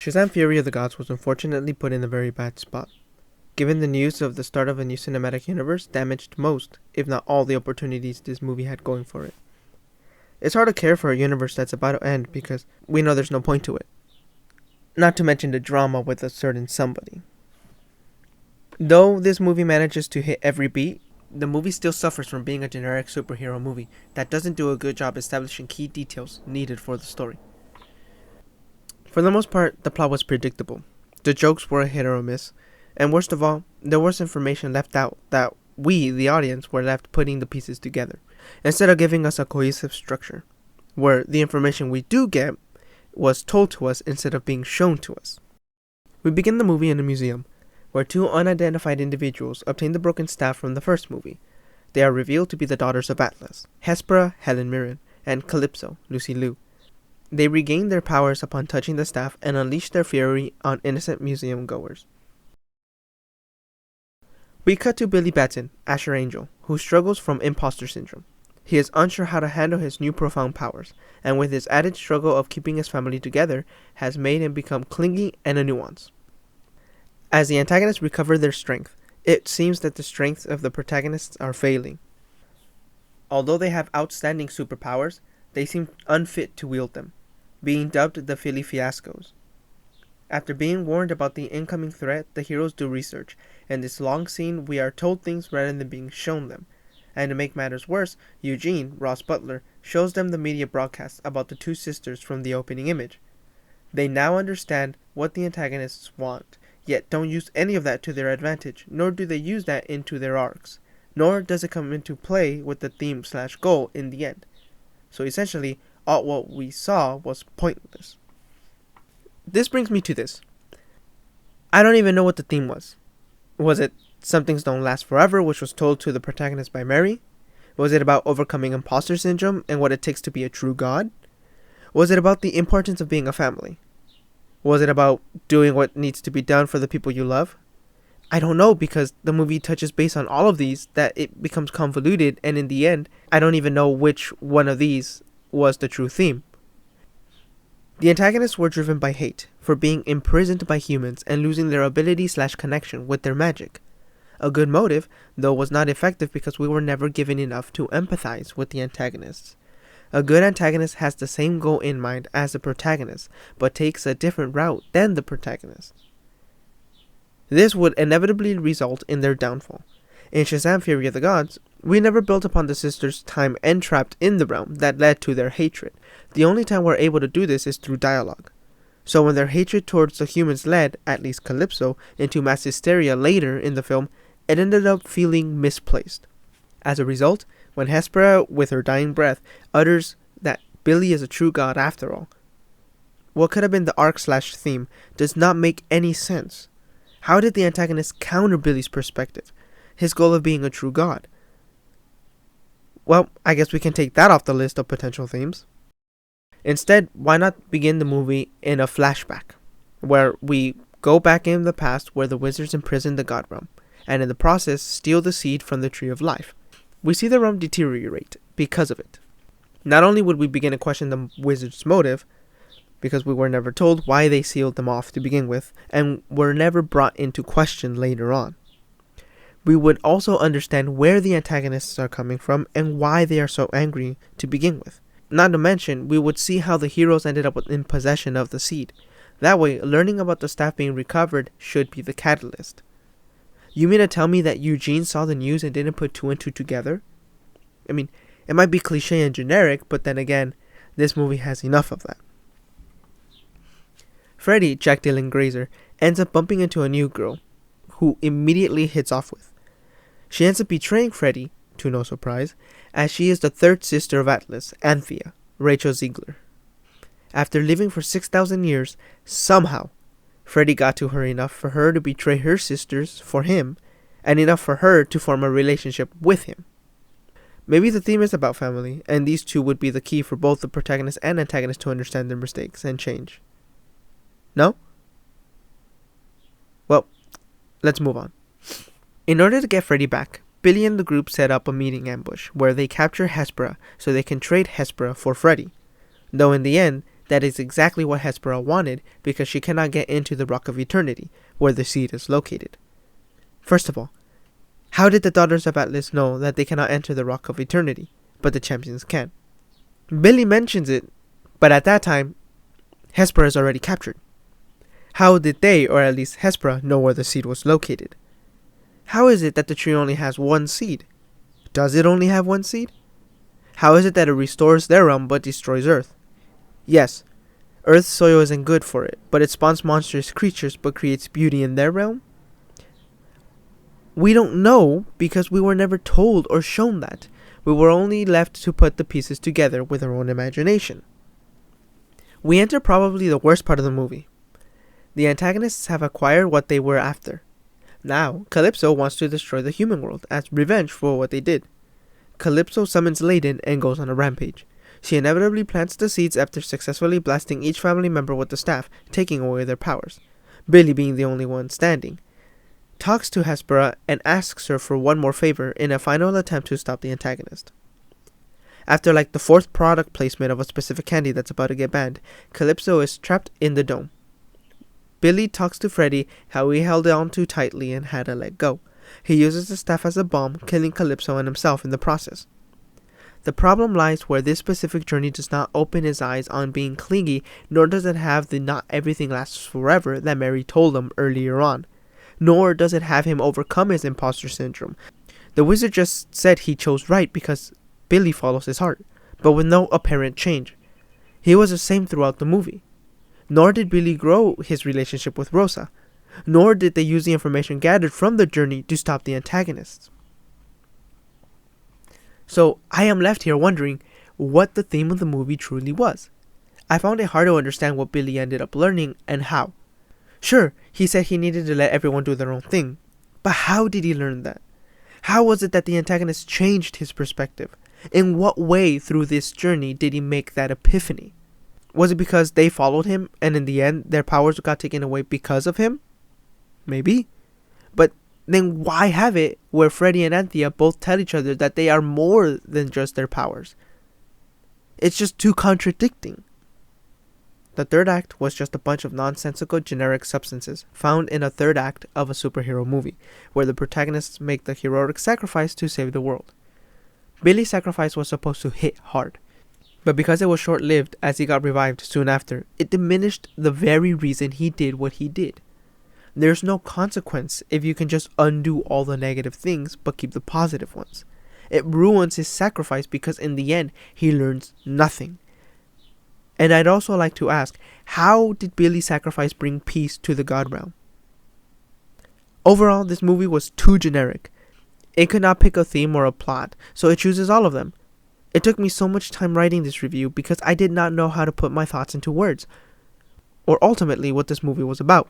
Shazam Fury of the Gods was unfortunately put in a very bad spot, given the news of the start of a new cinematic universe damaged most, if not all, the opportunities this movie had going for it. It's hard to care for a universe that's about to end because we know there's no point to it. Not to mention the drama with a certain somebody. Though this movie manages to hit every beat, the movie still suffers from being a generic superhero movie that doesn't do a good job establishing key details needed for the story. For the most part, the plot was predictable. The jokes were a hit or a miss, and worst of all, there was information left out that we, the audience, were left putting the pieces together, instead of giving us a cohesive structure, where the information we do get was told to us instead of being shown to us. We begin the movie in a museum, where two unidentified individuals obtain the broken staff from the first movie. They are revealed to be the daughters of Atlas, Hespera, Helen Mirren, and Calypso, Lucy Liu. They regain their powers upon touching the staff and unleash their fury on innocent museum goers. We cut to Billy Batson, Asher Angel, who struggles from imposter syndrome. He is unsure how to handle his new profound powers, and with his added struggle of keeping his family together, has made him become clingy and a nuance. As the antagonists recover their strength, it seems that the strengths of the protagonists are failing. Although they have outstanding superpowers, they seem unfit to wield them, being dubbed the Philly Fiascos. After being warned about the incoming threat, the heroes do research. In this long scene, we are told things rather than being shown them. And to make matters worse, Eugene, Ross Butler, shows them the media broadcast about the two sisters from the opening image. They now understand what the antagonists want, yet don't use any of that to their advantage, nor do they use that into their arcs, nor does it come into play with the theme/goal in the end. So essentially, all what we saw was pointless. This brings me to this. I don't even know what the theme was. Was it Some Things Don't Last Forever, which was told to the protagonist by Mary? Was it about overcoming imposter syndrome and what it takes to be a true god? Was it about the importance of being a family? Was it about doing what needs to be done for the people you love? I don't know, because the movie touches base on all of these that it becomes convoluted, and in the end, I don't even know which one of these was the true theme. The antagonists were driven by hate, for being imprisoned by humans and losing their ability/connection with their magic. A good motive, though, was not effective because we were never given enough to empathize with the antagonists. A good antagonist has the same goal in mind as the protagonist, but takes a different route than the protagonist. This would inevitably result in their downfall. In Shazam Fury of the Gods, we never built upon the sisters' time entrapped in the realm that led to their hatred. The only time we're able to do this is through dialogue. So when their hatred towards the humans led, at least Calypso, into mass hysteria later in the film, it ended up feeling misplaced. As a result, when Hespera, with her dying breath, utters that Billy is a true god after all, what could have been the arc/theme does not make any sense. How did the antagonist counter Billy's perspective, his goal of being a true god? Well, I guess we can take that off the list of potential themes. Instead, why not begin the movie in a flashback, where we go back in the past where the wizards imprisoned the god realm, and in the process steal the seed from the tree of life. We see the realm deteriorate because of it. Not only would we begin to question the wizards' motive, because we were never told why they sealed them off to begin with, and were never brought into question later on. We would also understand where the antagonists are coming from and why they are so angry to begin with. Not to mention, we would see how the heroes ended up in possession of the seed. That way, learning about the staff being recovered should be the catalyst. You mean to tell me that Eugene saw the news and didn't put two and two together? I mean, it might be cliche and generic, but then again, this movie has enough of that. Freddy, Jack Dylan Grazer, ends up bumping into a new girl, who immediately hits off with. She ends up betraying Freddy, to no surprise, as she is the third sister of Atlas, Anthea, Rachel Ziegler. After living for 6,000 years, somehow, Freddy got to her enough for her to betray her sisters for him, and enough for her to form a relationship with him. Maybe the theme is about family, and these two would be the key for both the protagonist and antagonist to understand their mistakes and change. No? Well, let's move on. In order to get Freddy back, Billy and the group set up a meeting ambush where they capture Hespera so they can trade Hespera for Freddy, though in the end, That is exactly what Hespera wanted because she cannot get into the Rock of Eternity, where the seed is located. First of all, how did the Daughters of Atlas know that they cannot enter the Rock of Eternity, but the champions can? Billy mentions it, but at that time, Hespera is already captured. How did they, or at least Hespera, know where the seed was located? How is it that the tree only has one seed? Does it only have one seed? How is it that it restores their realm but destroys Earth? Yes, Earth's soil isn't good for it, but it spawns monstrous creatures but creates beauty in their realm? We don't know because we were never told or shown that. We were only left to put the pieces together with our own imagination. We enter probably the worst part of the movie. The antagonists have acquired what they were after. Now, Calypso wants to destroy the human world as revenge for what they did. Calypso summons Layden and goes on a rampage. She inevitably plants the seeds after successfully blasting each family member with the staff, taking away their powers. Billy, being the only one standing, talks to Hespera and asks her for one more favor in a final attempt to stop the antagonist. After like the fourth product placement of a specific candy that's about to get banned, Calypso is trapped in the dome. Billy talks to Freddy how he held on too tightly and had to let go. He uses the staff as a bomb, killing Calypso and himself in the process. The problem lies where this specific journey does not open his eyes on being clingy, nor does it have the not everything lasts forever that Mary told him earlier on. Nor does it have him overcome his imposter syndrome. The wizard just said he chose right because Billy follows his heart, but with no apparent change. He was the same throughout the movie. Nor did Billy grow his relationship with Rosa. Nor did they use the information gathered from the journey to stop the antagonists. So I am left here wondering what the theme of the movie truly was. I found it hard to understand what Billy ended up learning and how. Sure, he said he needed to let everyone do their own thing, but how did he learn that? How was it that the antagonist changed his perspective? In what way through this journey did he make that epiphany? Was it because they followed him and in the end their powers got taken away because of him? Maybe. But then why have it where Freddy and Anthea both tell each other that they are more than just their powers? It's just too contradicting. The third act was just a bunch of nonsensical generic substances found in a third act of a superhero movie, where the protagonists make the heroic sacrifice to save the world. Billy's sacrifice was supposed to hit hard, but because it was short-lived as he got revived soon after, it diminished the very reason he did what he did. There's no consequence if you can just undo all the negative things but keep the positive ones. It ruins his sacrifice because in the end, he learns nothing. And I'd also like to ask, how did Billy's sacrifice bring peace to the God Realm? Overall, this movie was too generic. It could not pick a theme or a plot, so it chooses all of them. It took me so much time writing this review because I did not know how to put my thoughts into words, or ultimately what this movie was about.